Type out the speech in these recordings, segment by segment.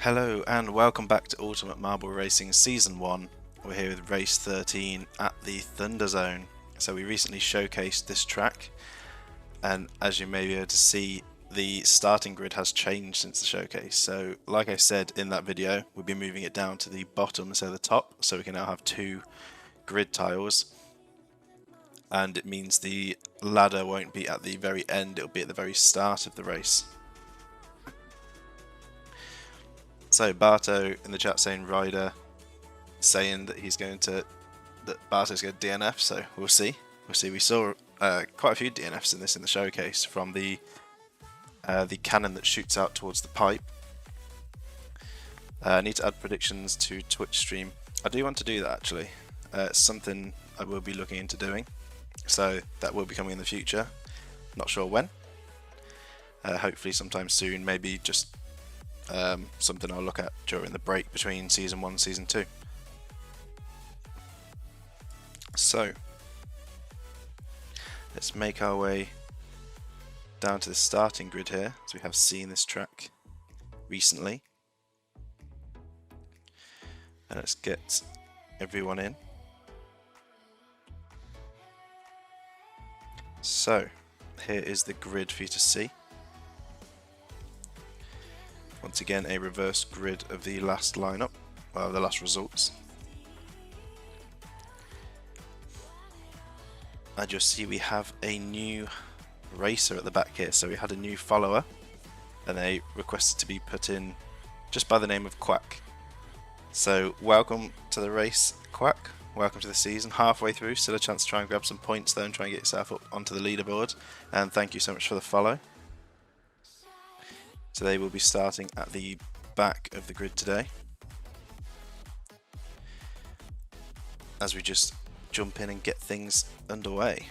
Hello and welcome back to Ultimate Marble Racing Season 1. We're here with race 13 at the Thunder Zone. So we recently showcased this track, and as you may be able to see, the starting grid has changed since the showcase. So like I said in that video, we'll be moving it down to the bottom instead of the top, so we can now have two grid tiles. And it means the ladder won't be at the very end, it'll be at the very start of the race. So Barto in the chat saying Ryder, saying that Barto's going to DNF, so we'll see. We saw quite a few DNFs in the showcase from the cannon that shoots out towards the pipe. I need to add predictions to Twitch stream. I do want to do that actually. It's something I will be looking into doing, so that will be coming in the future. Not sure when. Hopefully sometime soon, maybe just something I'll look at during the break between Season 1 and Season 2. So, let's make our way down to the starting grid here, as we have seen this track recently. And let's get everyone in. So, here is the grid for you to see. Once again, a reverse grid of the last lineup, the last results. And you'll see we have a new racer at the back here. So we had a new follower, and they requested to be put in just by the name of Quack. So welcome to the race, Quack. Welcome to the season. Halfway through, still a chance to try and grab some points though and try and get yourself up onto the leaderboard. And thank you so much for the follow. So they will be starting at the back of the grid today, as we just jump in and get things underway.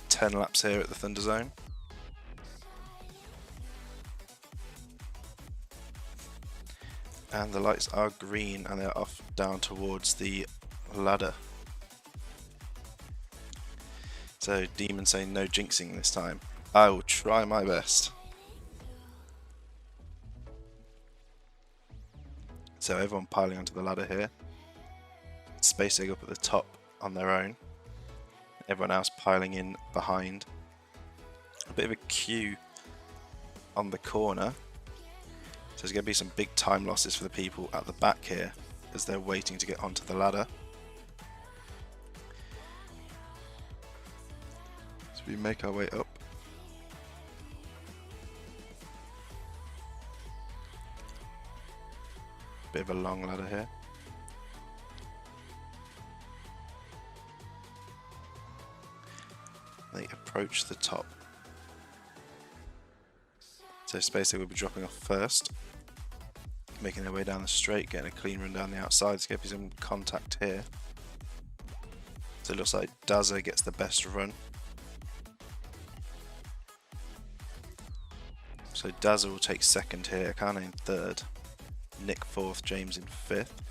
10 laps here at the Thunder Zone. And the lights are green and they're off down towards the ladder. So Demon saying no jinxing this time. I will try my best. So everyone piling onto the ladder here. Space Egg up at the top on their own. Everyone else piling in behind. A bit of a queue on the corner. So there's going to be some big time losses for the people at the back here as they're waiting to get onto the ladder. So we make our way up. Bit of a long ladder here. They approach the top. So Spacer will be dropping off first, making their way down the straight, getting a clean run down the outside to get some contact here. So it looks like Dazza gets the best run. So Dazza will take second here, Akane in third, Nick fourth, James in fifth.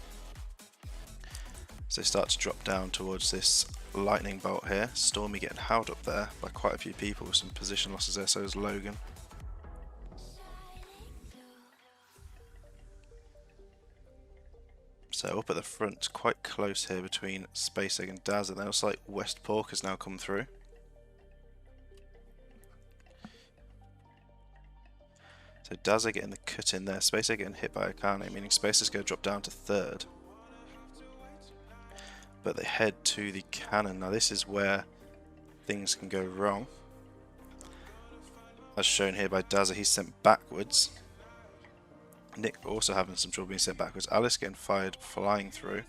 So they start to drop down towards this lightning bolt here. Stormy getting held up there by quite a few people with some position losses there, so is Logan. So up at the front, quite close here between Space Egg and Daz, and then looks like West Pork has now come through. So Dazza getting the cut in there, Space Egg getting hit by Akane, meaning Space is going to drop down to third. But they head to the cannon. Now this is where things can go wrong. As shown here by Dazza, he's sent backwards. Nick also having some trouble being sent backwards. Alice getting fired, flying through.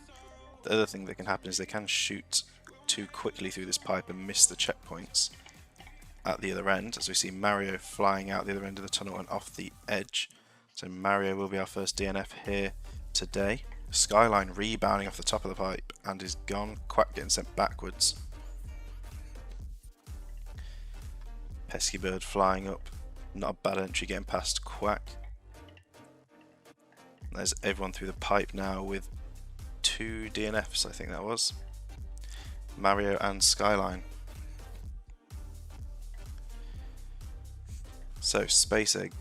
The other thing that can happen is they can shoot too quickly through this pipe and miss the checkpoints at the other end, as we see Mario flying out the other end of the tunnel and off the edge. So Mario will be our first DNF here today. Skyline rebounding off the top of the pipe and is gone. Quack getting sent backwards. Pesky Bird flying up. Not a bad entry getting past Quack. There's everyone through the pipe now with 2 DNFs, I think that was. Mario and Skyline. So Space Egg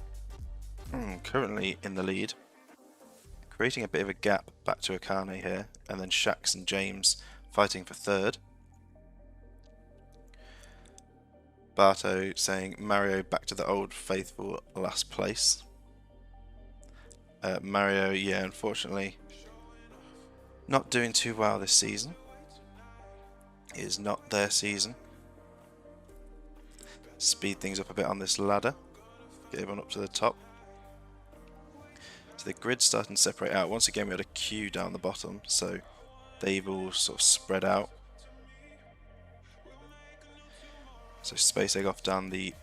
Currently in the lead, creating a bit of a gap back to Akane here, and then Shax and James fighting for third. Barto saying Mario back to the old faithful last place. Mario, yeah, unfortunately not doing too well this season. It is not their season. Speed things up a bit on this ladder. Get everyone up to the top. So the grid's starting to separate out. Once again we had a queue down the bottom, so they've all sort of spread out. So Space Egg off down the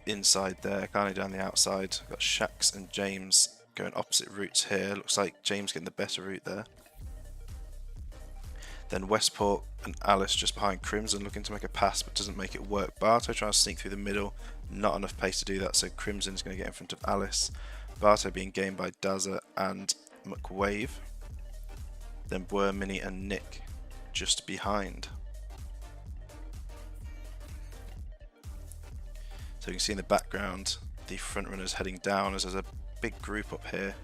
inside there, kind of down the outside. Got Shax and James going opposite routes here. Looks like James getting the better route there. Then Westport and Alice just behind Crimson, looking to make a pass but doesn't make it work. Barto trying to sneak through the middle, not enough pace to do that, so Crimson's going to get in front of Alice. Barto being gained by Dazza and McWave. Then Bwer, Mini and Nick just behind. So you can see in the background the front runners heading down as there's a big group up here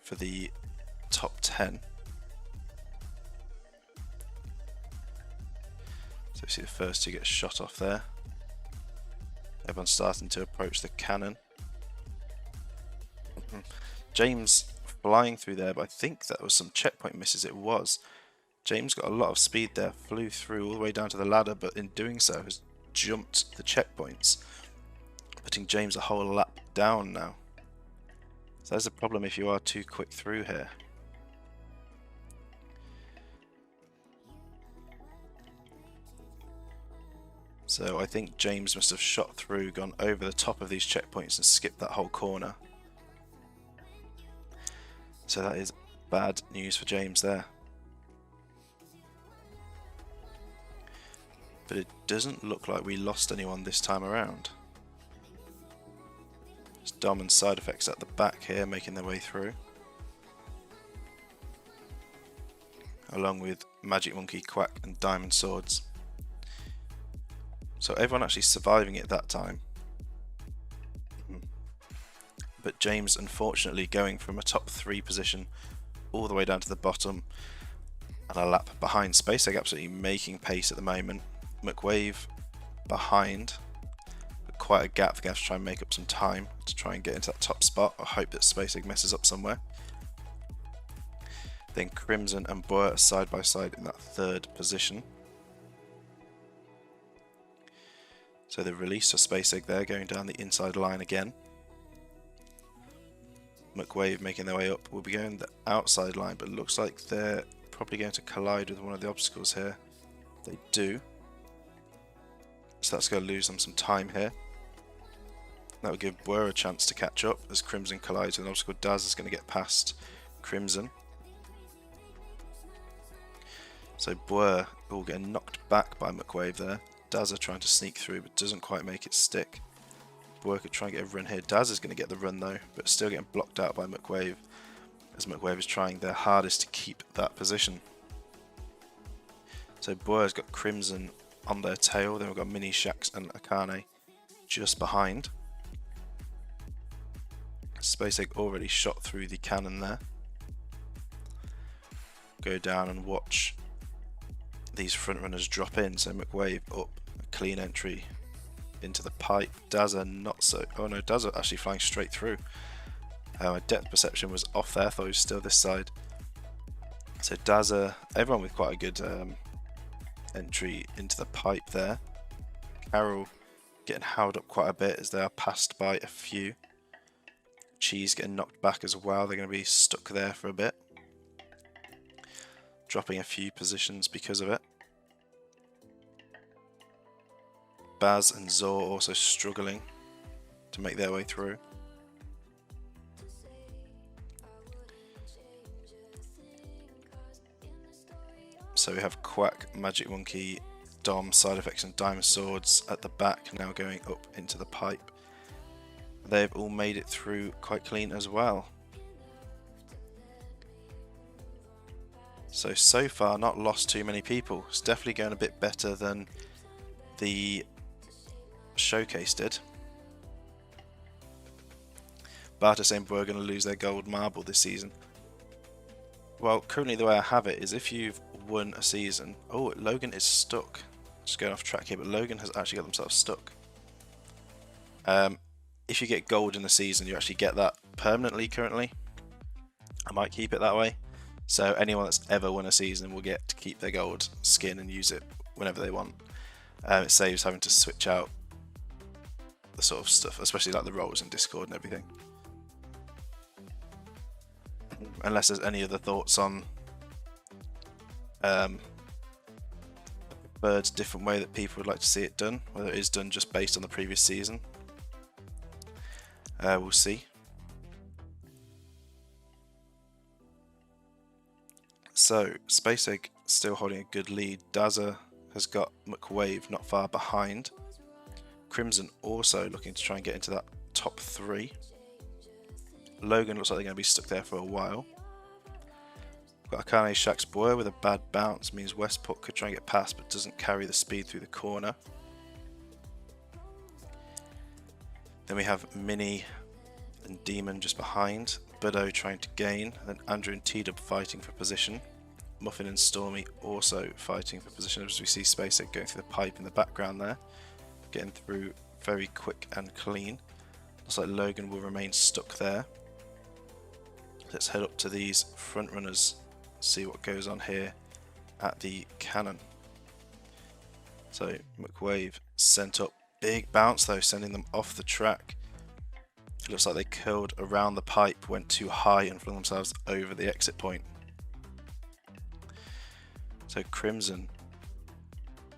for the top 10. So you see the first two get shot off there. Everyone's starting to approach the cannon. James flying through there, but I think that was some checkpoint misses. It was. James got a lot of speed there, flew through all the way down to the ladder, but in doing so has jumped the checkpoints, putting James a whole lap down now. So that's a problem if you are too quick through here. So I think James must have shot through, gone over the top of these checkpoints and skipped that whole corner. So that is bad news for James there. But it doesn't look like we lost anyone this time around. There's Dom and Side Effects at the back here making their way through, along with Magic Monkey, Quack and Diamond Swords. So everyone actually surviving it that time. But James unfortunately going from a top 3 position all the way down to the bottom and a lap behind. Space Egg absolutely making pace at the moment. McWave behind, but quite a gap. They're going to have to try and make up some time to try and get into that top spot. I hope that Space Egg messes up somewhere. Then Crimson and Boer are side by side in that 3rd position. So the release for Space Egg there, going down the inside line again. McWave making their way up. Will be going the outside line, but it looks like they're probably going to collide with one of the obstacles here. They do. So that's going to lose them some time here. That will give Boer a chance to catch up as Crimson collides with an obstacle. Daz is going to get past Crimson. So Boer will get knocked back by McWave there. Daz are trying to sneak through but doesn't quite make it stick. Boer could try and get a run here. Daz is going to get the run though, but still getting blocked out by McWave as McWave is trying their hardest to keep that position. So Boer's got Crimson on their tail, then we've got Mini, Shax and Akane just behind. Space Egg already shot through the cannon there. Go down and watch these front runners drop in. So McWave up, a clean entry into the pipe. Dazza not so. Oh no, Dazza actually flying straight through. My depth perception was off there. I thought he was still this side. So Dazza, everyone with quite a good entry into the pipe there. Carol getting held up quite a bit as they are passed by a few. Cheese getting knocked back as well. They're going to be stuck there for a bit, dropping a few positions because of it. Baz and Zor also struggling to make their way through. So we have Quack, Magic Monkey, Dom, Side Effects and Diamond Swords at the back now going up into the pipe. They've all made it through quite clean as well. So far not lost too many people. It's definitely going a bit better than the showcase did. Barter saying we're going to lose their gold marble this season. Well, currently the way I have it is if you've won a season... Oh, Logan is stuck. Just going off track here, but Logan has actually got themselves stuck. If you get gold in a season, you actually get that permanently currently. I might keep it that way. So anyone that's ever won a season will get to keep their gold skin and use it whenever they want. It saves having to switch out the sort of stuff, especially like the roles in Discord and everything. Unless there's any other thoughts on Bird's different way that people would like to see it done, whether it is done just based on the previous season. We'll see. So, Space Egg still holding a good lead. Dazza has got McWave not far behind. Crimson also looking to try and get into that top 3. Logan looks like they're going to be stuck there for a while. Got Akane Shax Boy with a bad bounce, means Westport could try and get past but doesn't carry the speed through the corner. Then we have Mini and Demon just behind. Buddo trying to gain, and then Andrew and T-Dub fighting for position. Muffin and Stormy also fighting for position as we see Space Egg going through the pipe in the background there. Getting through very quick and clean. Looks like Logan will remain stuck there. Let's head up to these front runners, see what goes on here at the cannon. So McWave sent up, big bounce though, sending them off the track. It looks like they curled around the pipe, went too high and flung themselves over the exit point. So Crimson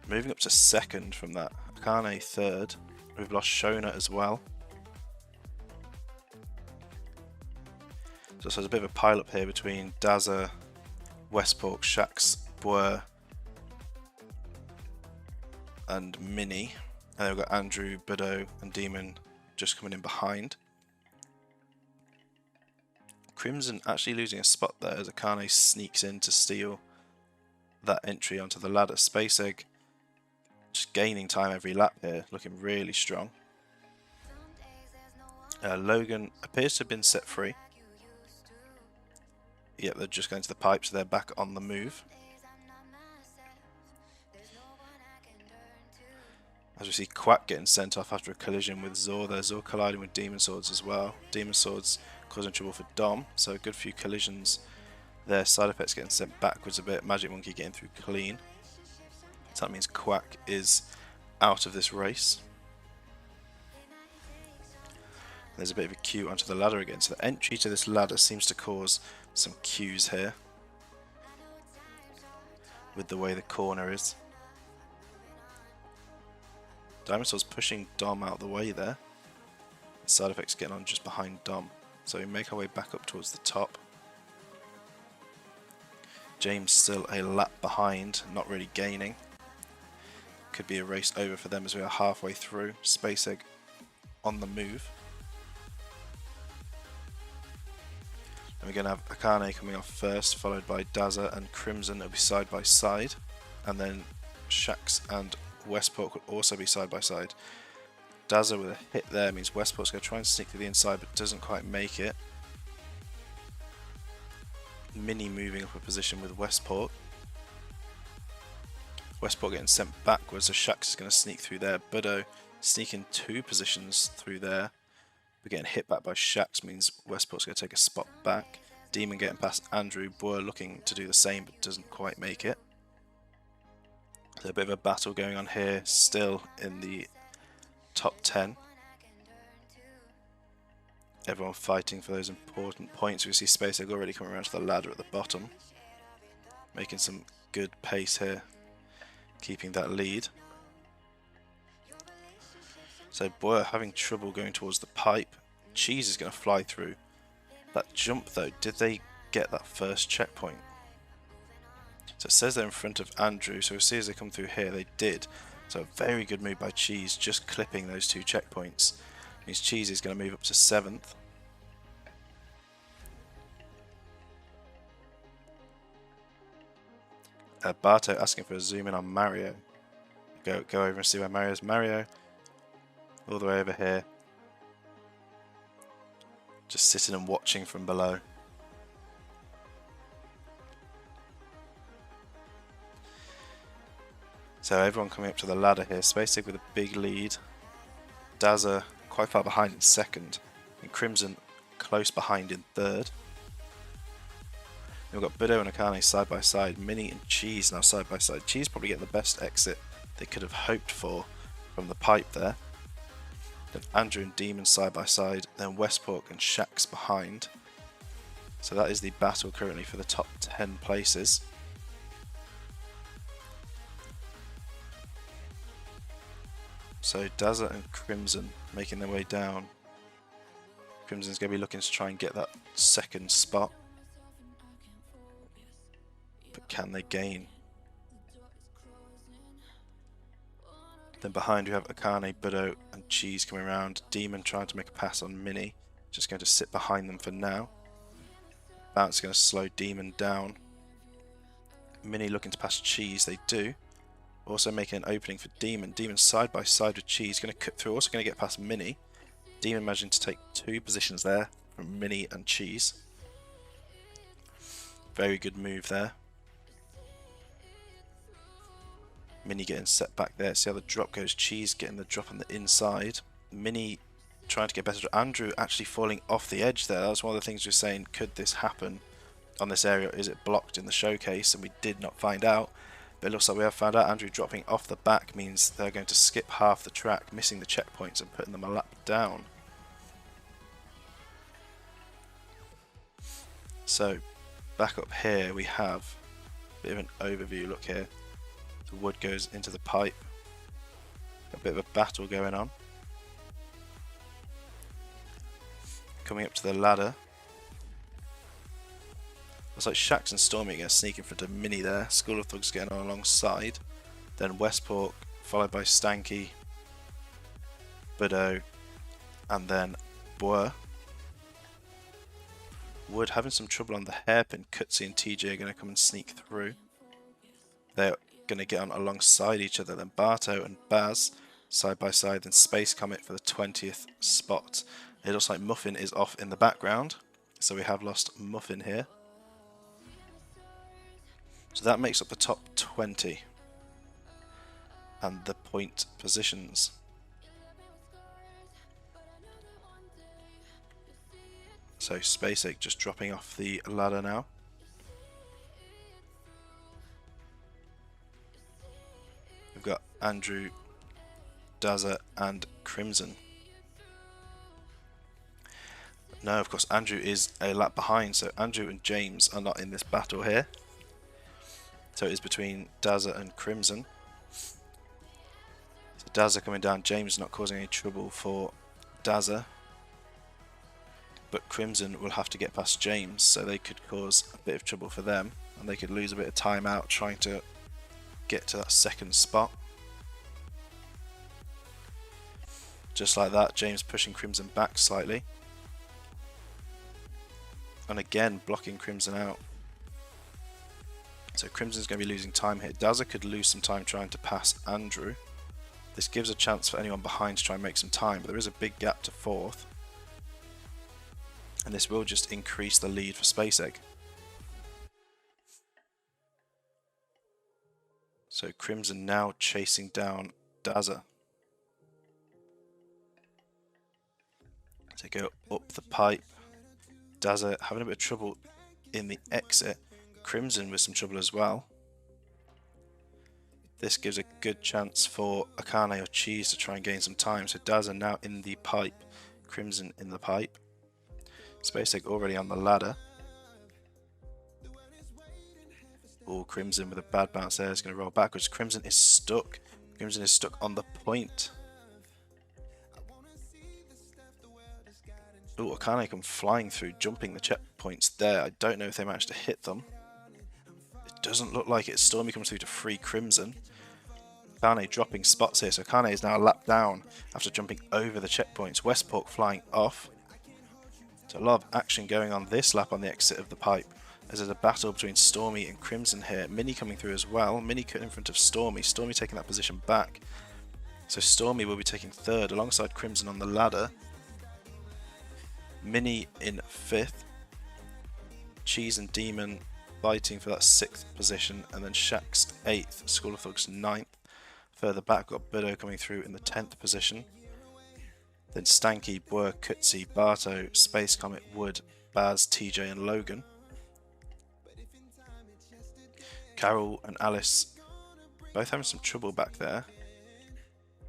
moving up to second from that. Akane third. We've lost Shona as well. So there's a bit of a pile up here between Dazza, Westport, Shax, Boer and Mini. And then we've got Andrew, Buddo and Demon just coming in behind. Crimson actually losing a spot there as Akane sneaks in to steal that entry onto the ladder. Space Egg just gaining time every lap here, looking really strong. Logan appears to have been set free. Yep, they're just going to the pipe, so they're back on the move. As we see Quack getting sent off after a collision with Zor there. Zor colliding with Demon Swords as well. Demon Swords causing trouble for Dom, so a good few collisions there. Side effects getting sent backwards a bit. Magic Monkey getting through clean. So that means Quack is out of this race. There's a bit of a queue onto the ladder again. So the entry to this ladder seems to cause some queues here with the way the corner is. Diamond Sword's pushing Dom out of the way there. Side effects getting on just behind Dom. So we make our way back up towards the top. James still a lap behind, not really gaining. Could be a race over for them as we are halfway through. Space Egg on the move. And we're going to have Akane coming off first, followed by Dazza and Crimson. It'll be side by side. And then Shax and Westport could also be side by side. Dazza with a hit there means Westport's going to try and sneak to the inside but doesn't quite make it. Mini moving up a position with Westport. Westport getting sent backwards, so Shax is going to sneak through there. Buddo sneaking 2 positions through there. We're getting hit back by Shax means Westport's going to take a spot back. Demon getting past Andrew. Boer looking to do the same but doesn't quite make it. So a bit of a battle going on here, still in the top 10. Everyone fighting for those important points. We see Space Egg already coming around to the ladder at the bottom. Making some good pace here, keeping that lead. So Boer having trouble going towards the pipe. Cheese is going to fly through. That jump though, did they get that first checkpoint? So it says they're in front of Andrew, so as soon as they come through here, they did. So a very good move by Cheese, just clipping those 2 checkpoints. Means Cheese is going to move up to 7th. Barto asking for a zoom in on Mario. Go over and see where Mario is. Mario, all the way over here. just sitting and watching from below. So everyone coming up to the ladder here. Spacek with a big lead. Dazza quite far behind in second. And Crimson close behind in third. We've got Bido and Akane side by side. Mini and Cheese now side by side. Cheese probably getting the best exit they could have hoped for from the pipe there. Then Andrew and Demon side by side. Then Westport and Shax behind. So that is the battle currently for the top 10 places. So Dazza and Crimson making their way down. Crimson's going to be looking to try and get that second spot. But can they gain? Then behind we have Akane, Bido and Cheese coming around. Demon trying to make a pass on Mini. Just going to sit behind them for now. Bounce going to slow Demon down. Mini looking to pass Cheese, they do. Also making an opening for Demon. Demon side by side with Cheese, going to cut through, also going to get past Mini. Demon managing to take 2 positions there from Mini and Cheese. Very good move there. Mini getting set back there. See how the drop goes. Cheese getting the drop on the inside. Mini trying to get better. Andrew actually falling off the edge there. That was one of the things we were saying. Could this happen on this area? Is it blocked in the showcase? And we did not find out. But it looks like we have found out. Andrew dropping off the back means they're going to skip half the track, missing the checkpoints and putting them a lap down. So back up here we have a bit of an overview look here. The wood goes into the pipe. A bit of a battle going on. Coming up to the ladder. Looks like Shax and Stormy are going to sneak in front of Mini there. School of Thugs getting on alongside. Then Westport, followed by Stanky, Bido, and then Boer. Wood having some trouble on the hairpin. Cutsy and TJ are going to come and sneak through. They're going to get on alongside each other. Then Barto and Baz side by side. Then Space Comet for the 20th spot. It looks like Muffin is off in the background. So we have lost Muffin here. So that makes up the top 20 and the point positions. So Spacek just dropping off the ladder now. We've got Andrew, Dazza and Crimson. No, of course Andrew is a lap behind, so Andrew and James are not in this battle here. So it is between Dazza and Crimson. So Dazza coming down, James not causing any trouble for Dazza. But Crimson will have to get past James, so they could cause a bit of trouble for them. And they could lose a bit of time out trying to get to that second spot. Just like that, James pushing Crimson back slightly. And again, blocking Crimson out. So Crimson's going to be losing time here. Dazza could lose some time trying to pass Andrew. This gives a chance for anyone behind to try and make some time, but there is a big gap to 4th. And this will just increase the lead for Spacek. So Crimson now chasing down Dazza. So go up the pipe. Dazza having a bit of trouble in the exit. Crimson with some trouble as well. This gives a good chance for Akane or Cheese to try and gain some time. So Dazza now in the pipe. Crimson in the pipe. Spacek already on the ladder. Oh, Crimson with a bad bounce there is going to roll backwards. Crimson is stuck. Crimson is stuck on the point. Oh, Akane come flying through, jumping the checkpoints there. I don't know if they managed to hit them. It doesn't look like it. Stormy comes through to free Crimson. Akane dropping spots here, so Akane is now a lap down after jumping over the checkpoints. Westport flying off. So a lot of action going on this lap on the exit of the pipe. As there's a battle between Stormy and Crimson here. Mini coming through as well. Mini cut in front of Stormy. Stormy taking that position back. So Stormy will be taking 3rd alongside Crimson on the ladder. Mini in 5th. Cheese and Demon fighting for that 6th position, and then Shax 8th, School of Thugs 9th. Further back, got Budo coming through in the 10th position. Then Stanky, Bwer, Kutsi, Barto, Space Comet, Wood, Baz, TJ, and Logan. Carol and Alice both having some trouble back there,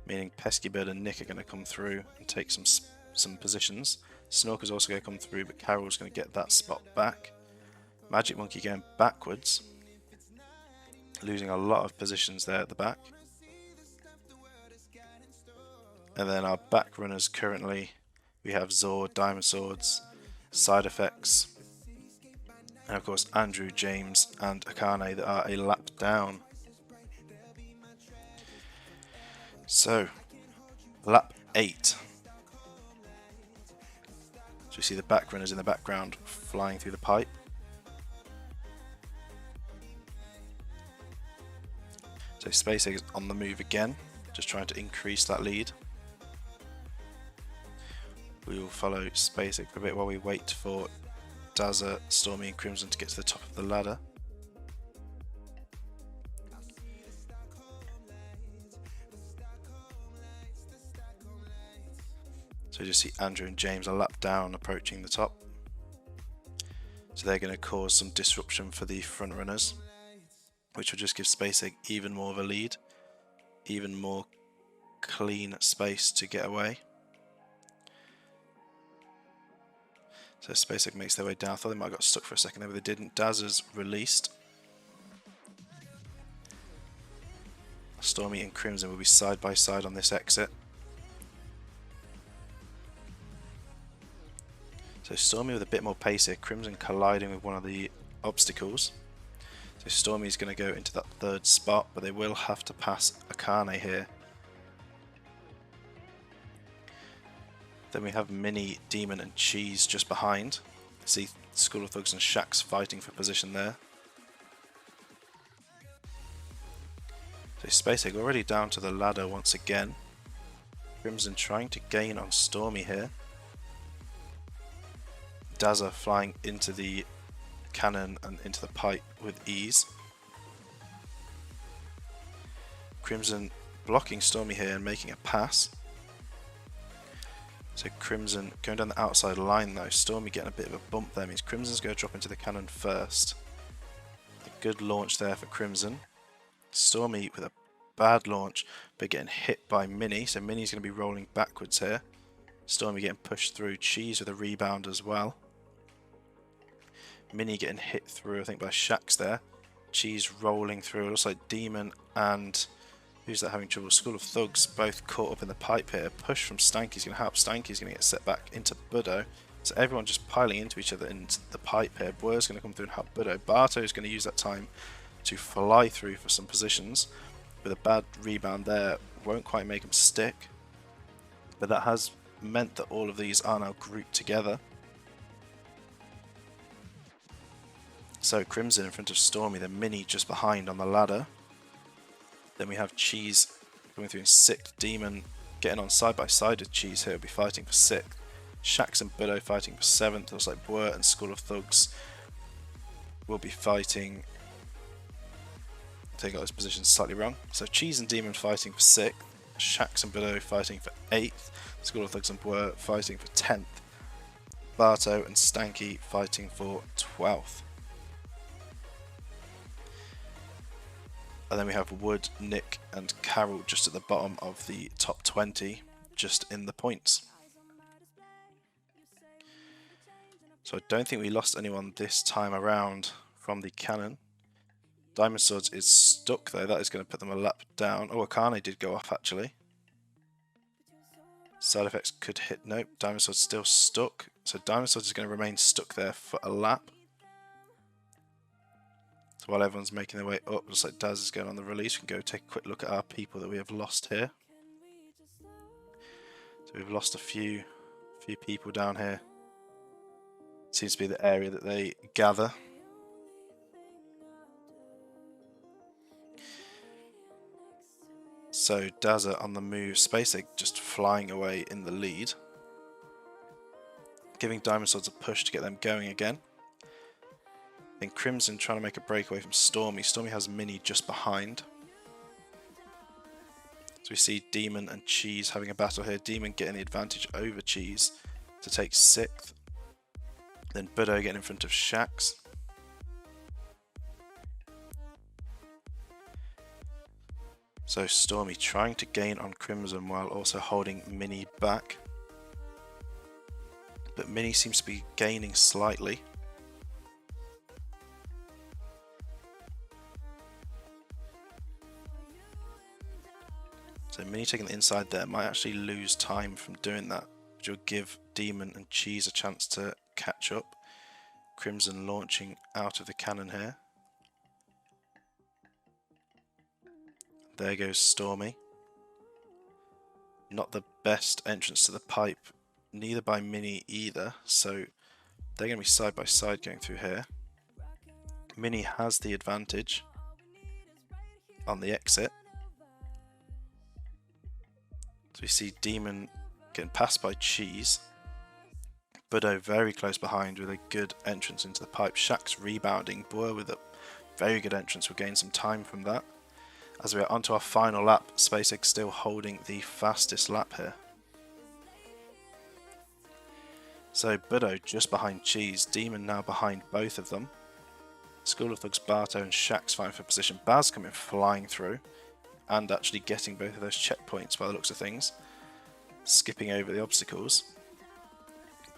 meaning Pesky Bird and Nick are going to come through and take some positions. Snorker's also going to come through, but Carol's going to get that spot back. Magic Monkey going backwards, losing a lot of positions there at the back. And then our back runners currently, we have Zord, Diamond Swords, Side Effects, and of course Andrew, James and Akane that are a lap down. So, lap 8. So we see the back runners in the background flying through the pipe. So Space Egg is on the move again, just trying to increase that lead. We will follow Space Egg for a bit while we wait for Dazza, Stormy and Crimson to get to the top of the ladder. So you just see Andrew and James a lap down approaching the top. So they're going to cause some disruption for the front runners, which will just give Space Egg even more of a lead, even more clean space to get away. So Space Egg makes their way down. I thought they might have got stuck for a second there, but they didn't. Dazza's released. Stormy and Crimson will be side by side on this exit. So Stormy with a bit more pace here, Crimson colliding with one of the obstacles. So Stormy's going to go into that 3rd spot, but they will have to pass Akane here. Then we have Mini, Demon and Cheese just behind. See School of Thugs and Shax fighting for position there. So Space Egg already down to the ladder once again. Crimson trying to gain on Stormy here. Dazza flying into the cannon and into the pipe with ease. Crimson blocking Stormy here and making a pass. So Crimson going down the outside line though. Stormy getting a bit of a bump there means Crimson's going to drop into the cannon first. A good launch there for Crimson. Stormy with a bad launch but getting hit by Mini. So Mini's going to be rolling backwards here. Stormy getting pushed through. Cheese with a rebound as well. Mini getting hit through, I think, by Shax there. Cheese rolling through. It looks like Demon and who's that having trouble? School of Thugs both caught up in the pipe here. Push from Stanky's going to help. Stanky's going to get set back into Budo. So everyone just piling into each other into the pipe here. Bwer's going to come through and help Budo. Barto's going to use that time to fly through for some positions. With a bad rebound there, won't quite make him stick. But that has meant that all of these are now grouped together. So Crimson in front of Stormy, then Mini just behind on the ladder. Then we have Cheese coming through in 6th. Demon getting on side by side with Cheese here, will be fighting for 6th. Shax and Budo fighting for 7th. Looks like Bwer and School of Thugs will be fighting. I got this position slightly wrong. So Cheese and Demon fighting for 6th. Shax and Budo fighting for 8th. School of Thugs and Bwer fighting for 10th. Barto and Stanky fighting for 12th. And then we have Wood, Nick and Carol just at the bottom of the top 20, just in the points. So I don't think we lost anyone this time around from the cannon. Diamond Swords is stuck though, that is going to put them a lap down. Oh, Akane did go off actually. Side Effects could hit, nope, Diamond Swords still stuck. So Diamond Swords is going to remain stuck there for a lap. While everyone's making their way up, looks like Daz is going on the release. We can go take a quick look at our people that we have lost here. So we've lost a few people down here. Seems to be the area that they gather. So Dazza on the move, Space Egg just flying away in the lead. giving Diamond Swords a push to get them going again. Then Crimson trying to make a breakaway from Stormy. Stormy has Mini just behind. So we see Demon and Cheese having a battle here. Demon getting the advantage over Cheese to take 6th. Then Budo getting in front of Shax. So Stormy trying to gain on Crimson while also holding Mini back. But Mini seems to be gaining slightly. So Mini taking the inside there might actually lose time from doing that, which will give Demon and Cheese a chance to catch up. Crimson launching out of the cannon here. There goes Stormy. Not the best entrance to the pipe, neither by Mini either, so they're going to be side by side going through here. Mini has the advantage on the exit. So we see Demon getting passed by Cheese. Budo very close behind with a good entrance into the pipe. Shax rebounding. Boer with a very good entrance will gain some time from that. As we are onto our final lap, SpaceX still holding the fastest lap here. So Budo just behind Cheese. Demon now behind both of them. School of Thugs, Barto and Shax fighting for position. Baz coming flying through and actually getting both of those checkpoints by the looks of things. Skipping over the obstacles.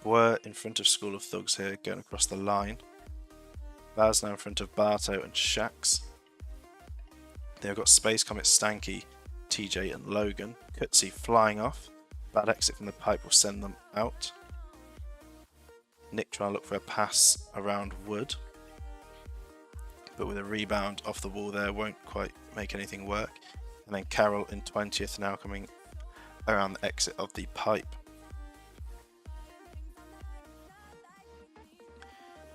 Boer in front of School of Thugs here, going across the line. Baz now in front of Barto and Shax. They've got Space Comet, Stanky, TJ and Logan. Kutsi flying off. Bad exit from the pipe will send them out. Nick trying to look for a pass around Wood. But with a rebound off the wall there, won't quite make anything work. And then Carol in 20th now coming around the exit of the pipe.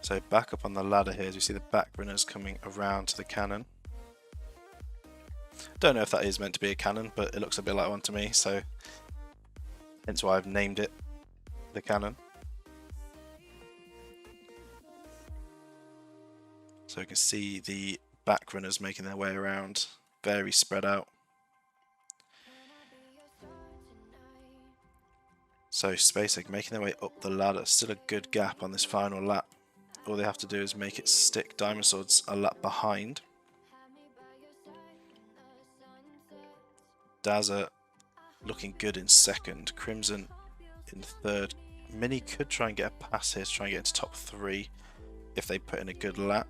So back up on the ladder here as we see the back runners coming around to the cannon. Don't know if that is meant to be a cannon, but it looks a bit like one to me, so hence why I've named it the cannon. So we can see the back runners making their way around, very spread out. So SpaceX making their way up the ladder, still a good gap on this final lap. All they have to do is make it stick. Diamond Swords a lap behind. Dazza looking good in 2nd. Crimson in 3rd. Mini could try and get a pass here to try and get into top 3 if they put in a good lap.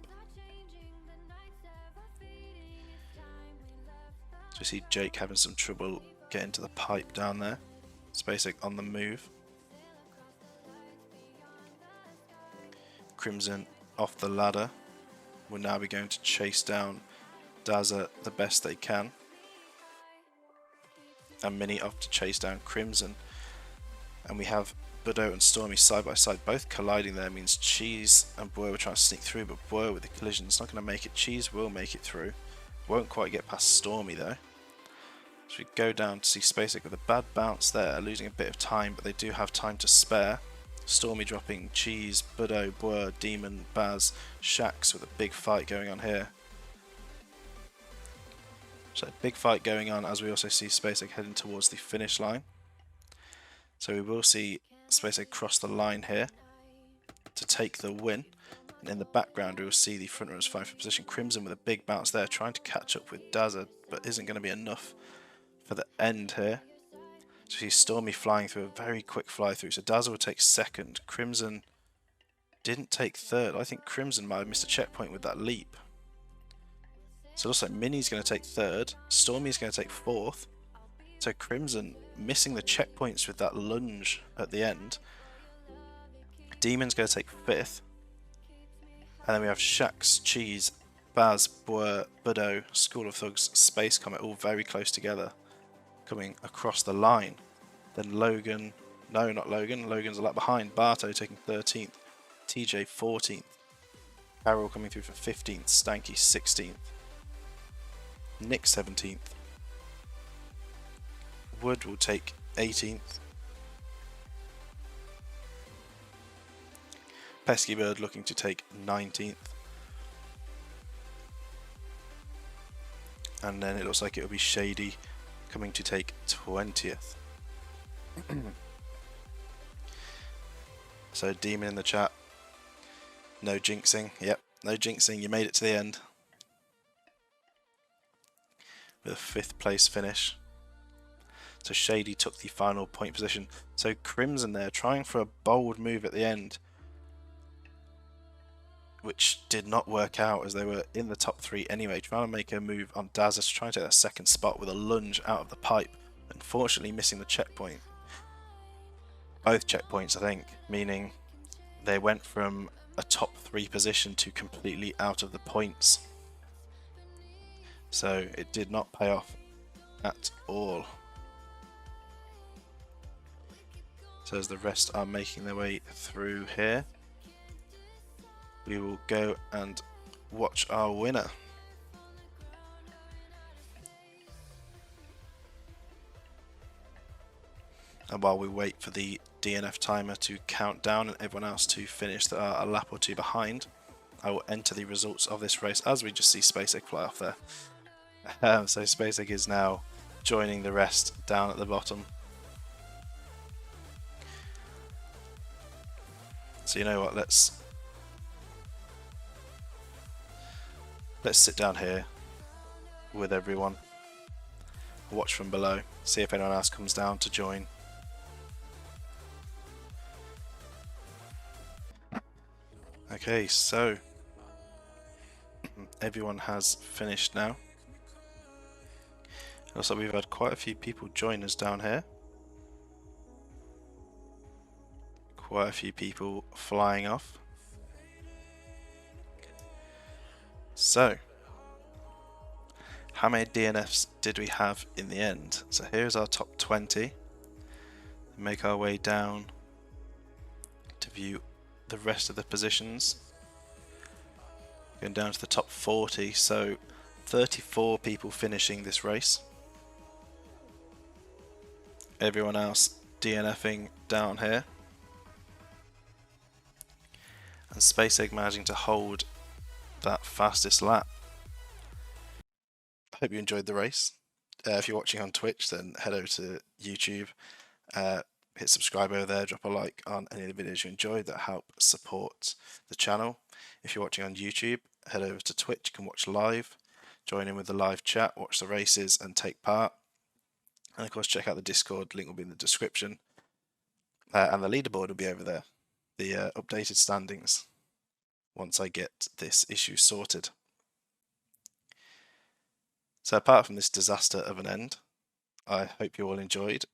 So we see Jake having some trouble getting to the pipe down there. SpaceX on the move. Crimson off the ladder will now be going to chase down Dazza the best they can. And Mini off to chase down Crimson. And we have Budo and Stormy side by side, both colliding there. Means Cheese and Boer were trying to sneak through, but Boer with the collision is not going to make it. Cheese will make it through. Won't quite get past Stormy though. So we go down to see SpaceX with a bad bounce there, losing a bit of time, but they do have time to spare. Stormy dropping Cheese, Budo, Boer, Demon, Baz, Shax with a big fight going on here. So big fight going on as we also see SpaceX heading towards the finish line. So we will see SpaceX cross the line here to take the win. And in the background we will see the front runners fighting for position. Crimson with a big bounce there, trying to catch up with Dazza, but isn't going to be enough for the end here. So we see Stormy flying through, a very quick fly through. So Dazza will take 2nd. Crimson didn't take 3rd. I think Crimson might have missed a checkpoint with that leap. So it looks like Mini's going to take 3rd. Stormy's going to take 4th. So Crimson missing the checkpoints with that lunge at the end. Demon's going to take 5th. And then we have Shax, Cheese, Baz, Boer, Budo, School of Thugs, Space Comet, all very close together, coming across the line. Then Logan, no, not Logan, Logan's a lap behind. Barto taking 13th, TJ 14th, Carol coming through for 15th, Stanky 16th, Nick 17th, Wood will take 18th, Pesky Bird looking to take 19th. And then it looks like it will be Shady coming to take 20th. So Demon in the chat. No jinxing. Yep, no jinxing. You made it to the end. With a 5th place finish. So Shady took the final point position. So Crimson there trying for a bold move at the end, which did not work out as they were in the top 3 anyway, trying to make a move on Dazza to try and take that 2nd spot with a lunge out of the pipe, unfortunately missing the checkpoint. Both checkpoints, I think, meaning they went from a top 3 position to completely out of the points. So it did not pay off at all. So as the rest are making their way through here, we will go and watch our winner. And while we wait for the DNF timer to count down and everyone else to finish that are a lap or 2 behind, I will enter the results of this race as we just see SpaceX fly off there. So SpaceX is now joining the rest down at the bottom. So you know what, let's sit down here with everyone, watch from below, see if anyone else comes down to join. Okay, so everyone has finished now. Looks like we've had quite a few people join us down here. Quite a few people flying off. So, how many DNFs did we have in the end? So here's our top 20. Make our way down to view the rest of the positions. Going down to the top 40, so 34 people finishing this race. Everyone else DNFing down here. And SpaceX managing to hold that fastest lap. I hope you enjoyed the race. If you're watching on Twitch, then head over to YouTube, hit subscribe over there, drop a like on any of the videos you enjoyed that help support the channel. If you're watching on YouTube, head over to Twitch, you can watch live, join in with the live chat, watch the races and take part. And of course check out the Discord, link will be in the description. And the leaderboard will be over there, the updated standings, once I get this issue sorted. So apart from this disaster of an end, I hope you all enjoyed.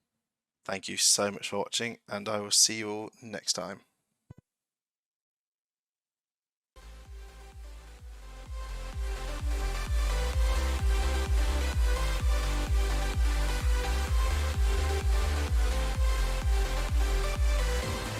Thank you so much for watching, and I will see you all next time.